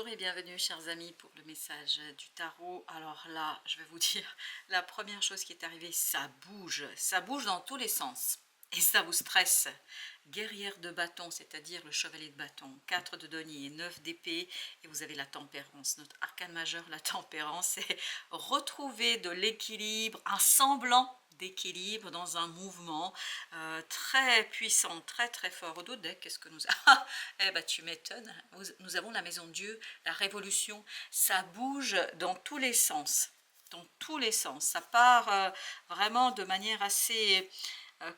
Bonjour et bienvenue chers amis pour le message du tarot. Alors là, je vais vous dire, la première chose qui est arrivée, ça bouge dans tous les sens et ça vous stresse. Guerrière de bâton, c'est-à-dire le chevalier de bâton, 4 de denier, 9 d'épée et vous avez la tempérance. Notre arcane majeur, la tempérance, c'est retrouver de l'équilibre, un semblant d'équilibre dans un mouvement très puissant, très très fort. Au dos deck, qu'est-ce que nous avons? Eh ben tu m'étonnes, nous avons la maison de Dieu, la révolution, ça bouge dans tous les sens. Dans tous les sens, ça part vraiment de manière assez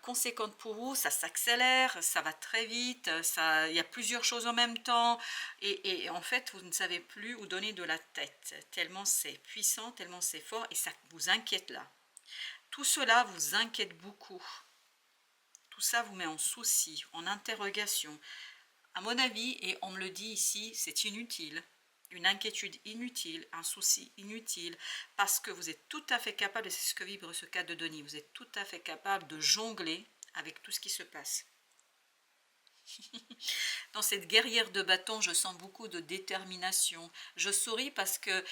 conséquente pour vous, ça s'accélère, ça va très vite, il y a plusieurs choses en même temps et en fait vous ne savez plus où donner de la tête, tellement c'est puissant, tellement c'est fort et ça vous inquiète là. Tout cela vous inquiète beaucoup, tout ça vous met en souci, en interrogation. À mon avis, et on me le dit ici, c'est inutile. Une inquiétude inutile, un souci inutile, parce que vous êtes tout à fait capable, et c'est ce que vibre ce cas de Denis, vous êtes tout à fait capable de jongler avec tout ce qui se passe. Dans cette guerrière de bâton, je sens beaucoup de détermination. Je souris parce que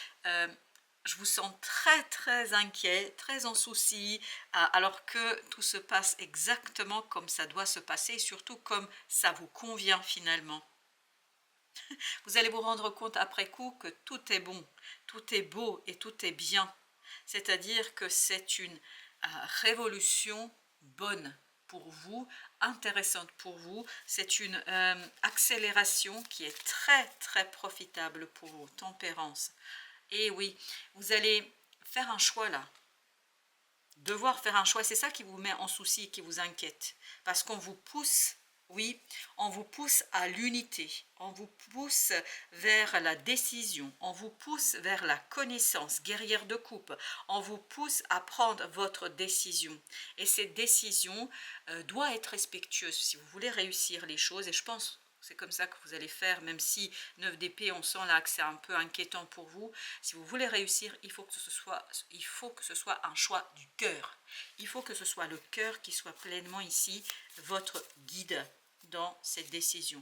je vous sens très très inquiet, très en souci, alors que tout se passe exactement comme ça doit se passer et surtout comme ça vous convient finalement. Vous allez vous rendre compte après coup que tout est bon, tout est beau et tout est bien. C'est-à-dire que c'est une révolution bonne pour vous, intéressante pour vous. C'est une accélération qui est très très profitable pour vous, tempérance. Et oui, vous allez faire un choix là. Devoir faire un choix, c'est ça qui vous met en souci, qui vous inquiète. Parce qu'on vous pousse, oui, on vous pousse à l'unité, on vous pousse vers la décision, on vous pousse vers la connaissance, guerrière de coupe, on vous pousse à prendre votre décision. Et cette décision doit être respectueuse si vous voulez réussir les choses. Et je pense c'est comme ça que vous allez faire, même si 9 d'épée, on sent là que c'est un peu inquiétant pour vous. Si vous voulez réussir, il faut que ce soit un choix du cœur. Il faut que ce soit le cœur qui soit pleinement ici votre guide dans cette décision.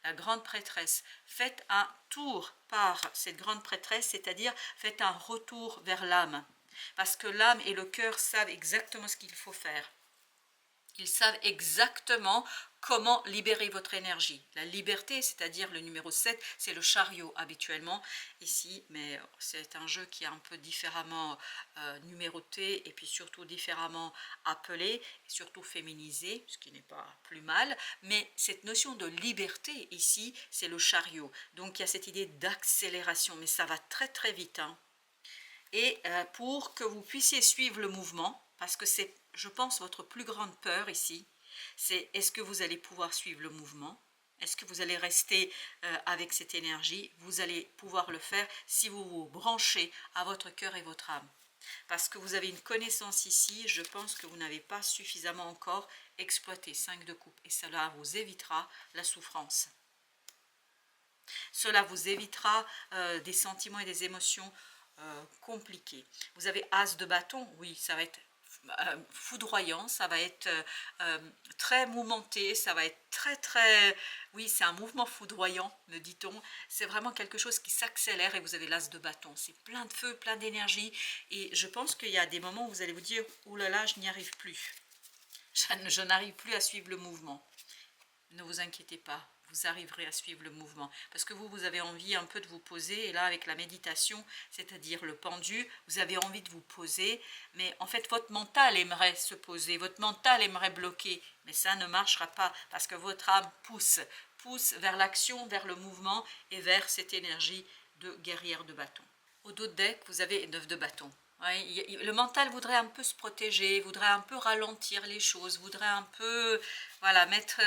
La grande prêtresse, faites un tour par cette grande prêtresse, c'est-à-dire faites un retour vers l'âme. Parce que l'âme et le cœur savent exactement ce qu'il faut faire. Ils savent exactement comment libérer votre énergie. La liberté, c'est-à-dire le numéro 7, c'est le chariot habituellement ici, mais c'est un jeu qui est un peu différemment numéroté et puis surtout différemment appelé, surtout féminisé, ce qui n'est pas plus mal, mais cette notion de liberté ici, c'est le chariot. Donc il y a cette idée d'accélération, mais ça va très très vite, hein. Et pour que vous puissiez suivre le mouvement, parce que c'est, je pense, votre plus grande peur ici, c'est est-ce que vous allez pouvoir suivre le mouvement? Est-ce que vous allez rester avec cette énergie? Vous allez pouvoir le faire si vous vous branchez à votre cœur et votre âme. Parce que vous avez une connaissance ici, je pense que vous n'avez pas suffisamment encore exploité 5 de coupe. Et cela vous évitera la souffrance. Cela vous évitera des sentiments et des émotions compliquées. Vous avez As de bâton, oui, ça va être foudroyant, ça va être très mouvementé, ça va être très très, oui c'est un mouvement foudroyant, me dit-on, c'est vraiment quelque chose qui s'accélère et vous avez l'As de bâton, c'est plein de feu, plein d'énergie et je pense qu'il y a des moments où vous allez vous dire, oh là là je n'y arrive plus, je n'arrive plus à suivre le mouvement. Ne vous inquiétez pas, vous arriverez à suivre le mouvement. Parce que vous avez envie un peu de vous poser, et là avec la méditation, c'est-à-dire le pendu, vous avez envie de vous poser, mais en fait votre mental aimerait se poser, votre mental aimerait bloquer, mais ça ne marchera pas, parce que votre âme pousse vers l'action, vers le mouvement, et vers cette énergie de guerrière de bâton. Au dos de deck, vous avez 9 de bâton. Oui, le mental voudrait un peu se protéger, voudrait un peu ralentir les choses, voudrait un peu voilà, mettre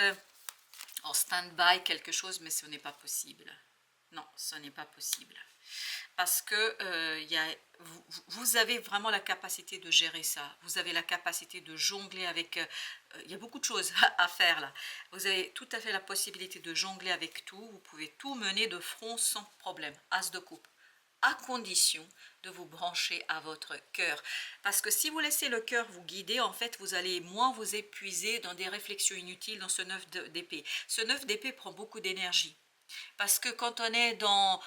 en stand-by quelque chose, mais ce n'est pas possible. Non, ce n'est pas possible. Parce que vous avez vraiment la capacité de gérer ça. Vous avez la capacité de jongler avec... il y a beaucoup de choses à faire là. Vous avez tout à fait la possibilité de jongler avec tout. Vous pouvez tout mener de front sans problème. As de coupe. À condition de vous brancher à votre cœur. Parce que si vous laissez le cœur vous guider, en fait, vous allez moins vous épuiser dans des réflexions inutiles dans ce 9 d'épée. Ce 9 d'épée prend beaucoup d'énergie. Parce que quand on est dans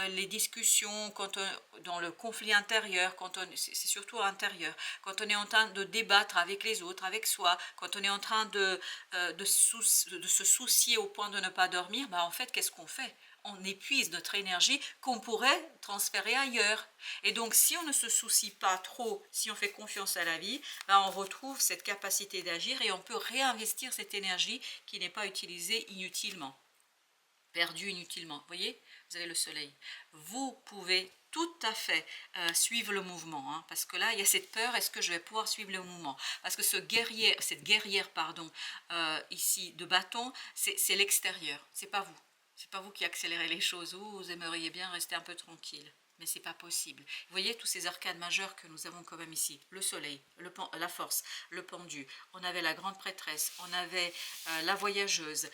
les discussions, dans le conflit intérieur, c'est surtout intérieur, quand on est en train de débattre avec les autres, avec soi, quand on est en train de se soucier au point de ne pas dormir, bah en fait, qu'est-ce qu'on fait? On épuise notre énergie qu'on pourrait transférer ailleurs. Et donc, si on ne se soucie pas trop, si on fait confiance à la vie, bah, on retrouve cette capacité d'agir et on peut réinvestir cette énergie qui n'est pas utilisée inutilement, perdu inutilement. Vous voyez, vous avez le soleil. Vous pouvez tout à fait suivre le mouvement, hein, parce que là, il y a cette peur, est-ce que je vais pouvoir suivre le mouvement? Parce que cette guerrière, pardon, ici, de bâton, c'est l'extérieur, c'est pas vous. C'est pas vous qui accélérez les choses, vous aimeriez bien rester un peu tranquille. Mais c'est pas possible. Vous voyez tous ces arcades majeures que nous avons quand même ici. Le soleil, la force, le pendu. On avait la grande prêtresse, on avait la voyageuse.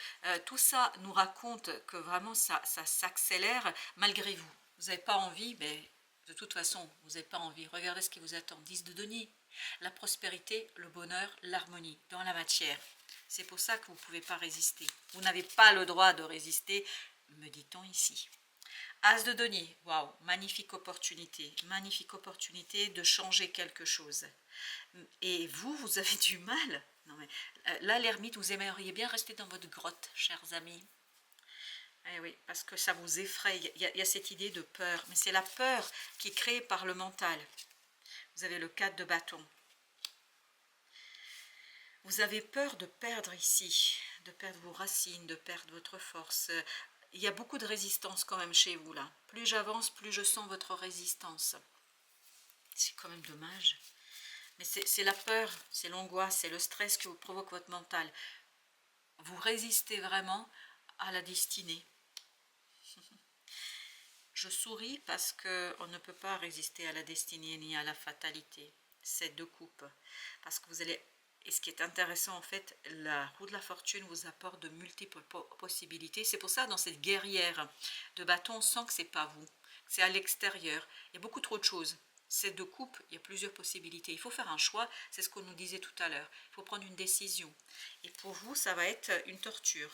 Tout ça nous raconte que vraiment ça s'accélère malgré vous. Vous n'avez pas envie, mais de toute façon, vous n'avez pas envie. Regardez ce qui vous attend. 10 de denier. La prospérité, le bonheur, l'harmonie dans la matière. C'est pour ça que vous ne pouvez pas résister. Vous n'avez pas le droit de résister, me dit-on ici. As de denier, waouh, magnifique opportunité de changer quelque chose. Et vous avez du mal. Non mais, là, l'ermite, vous aimeriez bien rester dans votre grotte, chers amis. Eh oui, parce que ça vous effraie, il y a cette idée de peur, mais c'est la peur qui est créée par le mental. Vous avez le 4 de bâton. Vous avez peur de perdre ici, de perdre vos racines, de perdre votre force. Il y a beaucoup de résistance quand même chez vous là. Plus j'avance, plus je sens votre résistance. C'est quand même dommage. Mais c'est la peur, c'est l'angoisse, c'est le stress que vous provoque votre mental. Vous résistez vraiment à la destinée. Je souris parce qu'on ne peut pas résister à la destinée ni à la fatalité. C'est deux coupes. Parce que vous allez... Et ce qui est intéressant en fait, la roue de la fortune vous apporte de multiples possibilités. C'est pour ça dans cette guerrière de bâton, on sent que c'est pas vous. C'est à l'extérieur. Il y a beaucoup trop de choses. Ces deux coupes, il y a plusieurs possibilités. Il faut faire un choix, c'est ce qu'on nous disait tout à l'heure. Il faut prendre une décision. Et pour vous, ça va être une torture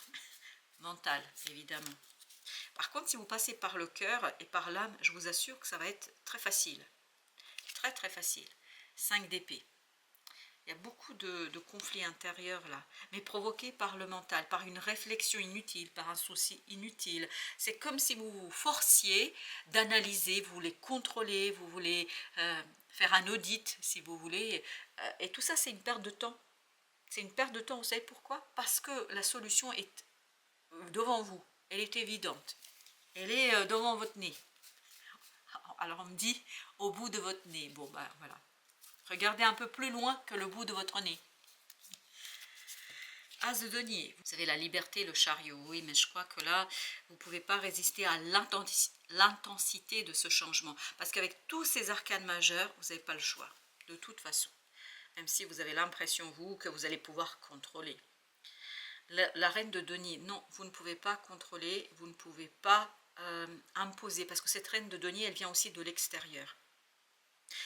mentale, évidemment. Par contre, si vous passez par le cœur et par l'âme, je vous assure que ça va être très facile. Très très facile. 5 d'épée. Il y a beaucoup de conflits intérieurs là, mais provoqués par le mental, par une réflexion inutile, par un souci inutile. C'est comme si vous vous forciez d'analyser, vous voulez contrôler, vous voulez faire un audit si vous voulez. Et tout ça, c'est une perte de temps. C'est une perte de temps, vous savez pourquoi? Parce que la solution est devant vous, elle est évidente. Elle est devant votre nez. Alors on me dit au bout de votre nez. Bon ben voilà. Regardez un peu plus loin que le bout de votre nez. As de denier. Vous avez la liberté, le chariot. Oui, mais je crois que là, vous ne pouvez pas résister à l'intensité de ce changement. Parce qu'avec tous ces arcanes majeures, vous n'avez pas le choix. De toute façon. Même si vous avez l'impression, vous, que vous allez pouvoir contrôler. La reine de denier, non, vous ne pouvez pas contrôler, vous ne pouvez pas imposer. Parce que cette reine de denier, elle vient aussi de l'extérieur.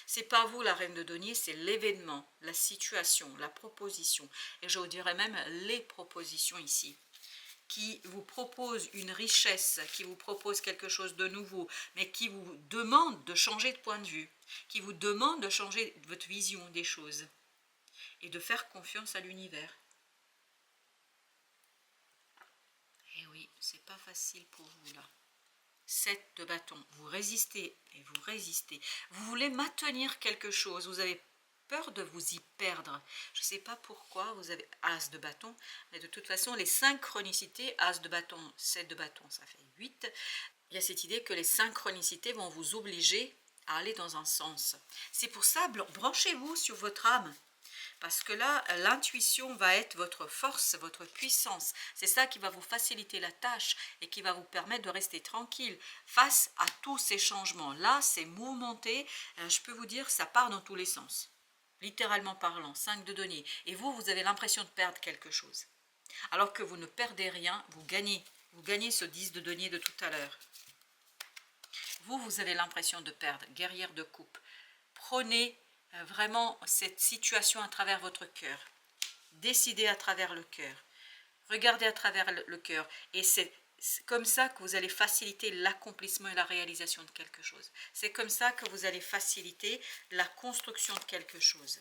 C'est pas vous la reine de denier, c'est l'événement, la situation, la proposition. Et je vous dirais même les propositions ici, qui vous proposent une richesse, qui vous propose quelque chose de nouveau, mais qui vous demande de changer de point de vue, qui vous demande de changer votre vision des choses et de faire confiance à l'univers. Et oui, c'est pas facile pour vous là. 7 de bâton, vous résistez et vous résistez. Vous voulez maintenir quelque chose, vous avez peur de vous y perdre. Je ne sais pas pourquoi vous avez As de bâton, mais de toute façon, les synchronicités, As de bâton, 7 de bâton, ça fait 8. Il y a cette idée que les synchronicités vont vous obliger à aller dans un sens. C'est pour ça, branchez-vous sur votre âme. Parce que là, l'intuition va être votre force, votre puissance. C'est ça qui va vous faciliter la tâche et qui va vous permettre de rester tranquille face à tous ces changements. Là, c'est mouvementé, je peux vous dire, ça part dans tous les sens. Littéralement parlant, 5 de denier. Et vous, vous avez l'impression de perdre quelque chose. Alors que vous ne perdez rien, vous gagnez. Vous gagnez ce 10 de denier de tout à l'heure. Vous avez l'impression de perdre, guerrière de coupe. Prenez vraiment cette situation à travers votre cœur. Décidez à travers le cœur. Regardez à travers le cœur. Et c'est c'est comme ça que vous allez faciliter l'accomplissement et la réalisation de quelque chose. C'est comme ça que vous allez faciliter la construction de quelque chose.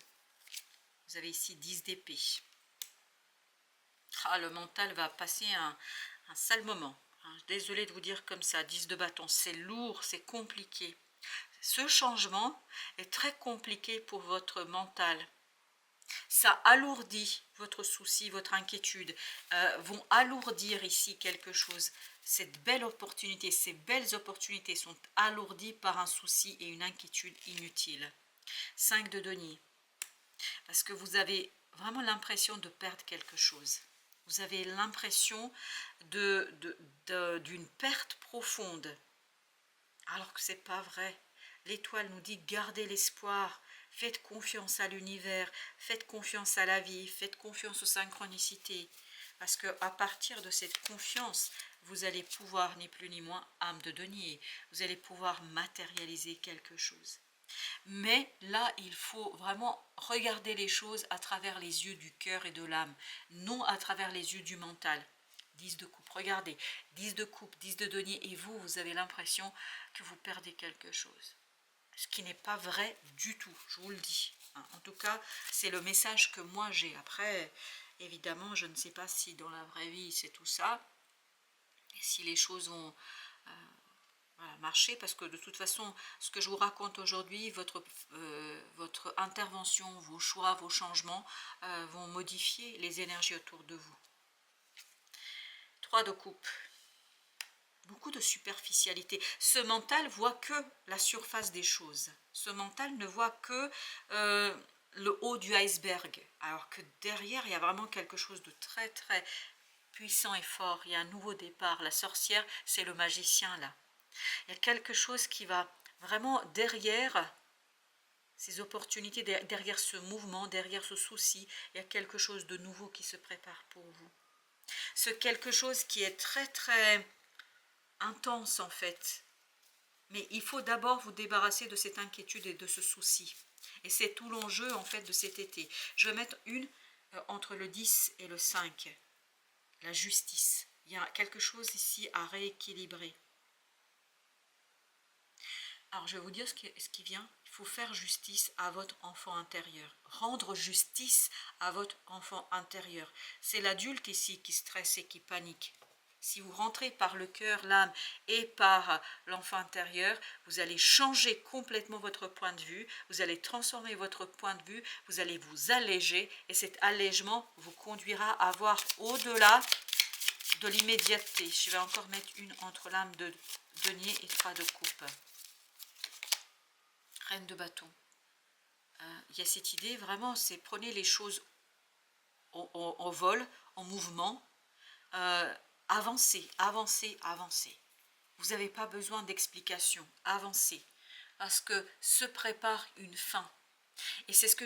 Vous avez ici 10 d'épée. Ah, le mental va passer un sale moment. Désolée de vous dire comme ça, 10 de bâton, c'est lourd, c'est compliqué. Ce changement est très compliqué pour votre mental. Ça alourdit votre souci, votre inquiétude, vont alourdir ici quelque chose. Cette belle opportunité, ces belles opportunités sont alourdies par un souci et une inquiétude inutile. 5 de denier, parce que vous avez vraiment l'impression de perdre quelque chose. Vous avez l'impression d'une perte profonde, alors que ce n'est pas vrai. L'étoile nous dit gardez l'espoir, faites confiance à l'univers, faites confiance à la vie, faites confiance aux synchronicités. Parce qu'à partir de cette confiance, vous allez pouvoir, ni plus ni moins, âme de denier, vous allez pouvoir matérialiser quelque chose. Mais là, il faut vraiment regarder les choses à travers les yeux du cœur et de l'âme, non à travers les yeux du mental. 10 de coupe, regardez, 10 de coupe, 10 de denier, et vous avez l'impression que vous perdez quelque chose. Ce qui n'est pas vrai du tout, je vous le dis. En tout cas, c'est le message que moi j'ai. Après, évidemment, je ne sais pas si dans la vraie vie c'est tout ça, et si les choses vont marcher, parce que de toute façon, ce que je vous raconte aujourd'hui, votre intervention, vos choix, vos changements vont modifier les énergies autour de vous. 3 de coupe. Beaucoup de superficialité. Ce mental voit que la surface des choses. Ce mental ne voit que le haut du iceberg. Alors que derrière, il y a vraiment quelque chose de très très puissant et fort. Il y a un nouveau départ. La sorcière, c'est le magicien là. Il y a quelque chose qui va vraiment derrière ces opportunités, derrière ce mouvement, derrière ce souci. Il y a quelque chose de nouveau qui se prépare pour vous. Ce quelque chose qui est très très intense en fait, mais il faut d'abord vous débarrasser de cette inquiétude et de ce souci, et c'est tout l'enjeu en fait de cet été. Je vais mettre une entre le 10 et le 5, la justice. Il y a quelque chose ici à rééquilibrer. Alors je vais vous dire ce qui vient. Il faut faire justice à votre enfant intérieur, rendre justice à votre enfant intérieur. C'est l'adulte ici qui stresse et qui panique. Si vous rentrez par le cœur, l'âme et par l'enfant intérieur, vous allez changer complètement votre point de vue, vous allez transformer votre point de vue, vous allez vous alléger, et cet allègement vous conduira à voir au-delà de l'immédiateté. Je vais encore mettre une entre l'âme de denier et 3 de coupe. Reine de bâton. Il y a cette idée, vraiment, c'est prenez les choses en vol, en mouvement, avancez, avancez, avancez. Vous n'avez pas besoin d'explications, avancez, parce que se prépare une fin. Et c'est ce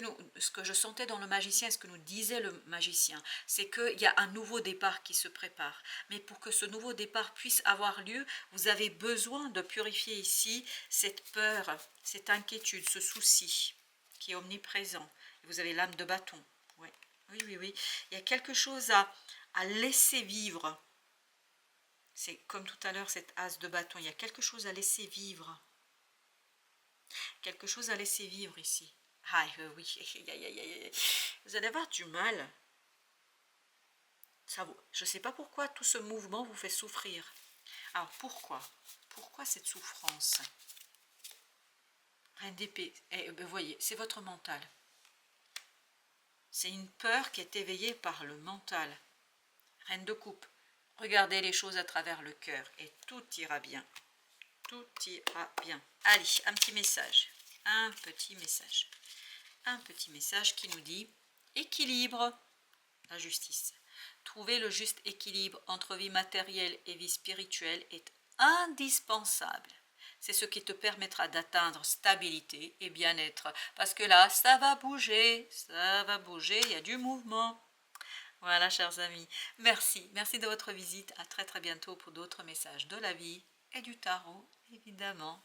que je sentais dans le magicien, ce que nous disait le magicien, c'est qu'il y a un nouveau départ qui se prépare. Mais pour que ce nouveau départ puisse avoir lieu, vous avez besoin de purifier ici cette peur, cette inquiétude, ce souci qui est omniprésent. Vous avez l'âme de bâton. Ouais. Oui, oui, oui. Il y a quelque chose à laisser vivre. C'est comme tout à l'heure, cette as de bâton. Il y a quelque chose à laisser vivre. Quelque chose à laisser vivre ici. Ah oui, vous allez avoir du mal. Je ne sais pas pourquoi tout ce mouvement vous fait souffrir. Alors pourquoi? Pourquoi cette souffrance? Reine d'épée, vous voyez, c'est votre mental. C'est une peur qui est éveillée par le mental. Reine de coupe, regardez les choses à travers le cœur et tout ira bien. Tout ira bien. Allez, un petit message. Un petit message. Un petit message qui nous dit équilibre, la justice. Trouver le juste équilibre entre vie matérielle et vie spirituelle est indispensable. C'est ce qui te permettra d'atteindre stabilité et bien-être. Parce que là, ça va bouger, il y a du mouvement. Voilà, chers amis. Merci de votre visite. À très très bientôt pour d'autres messages de la vie et du tarot, évidemment.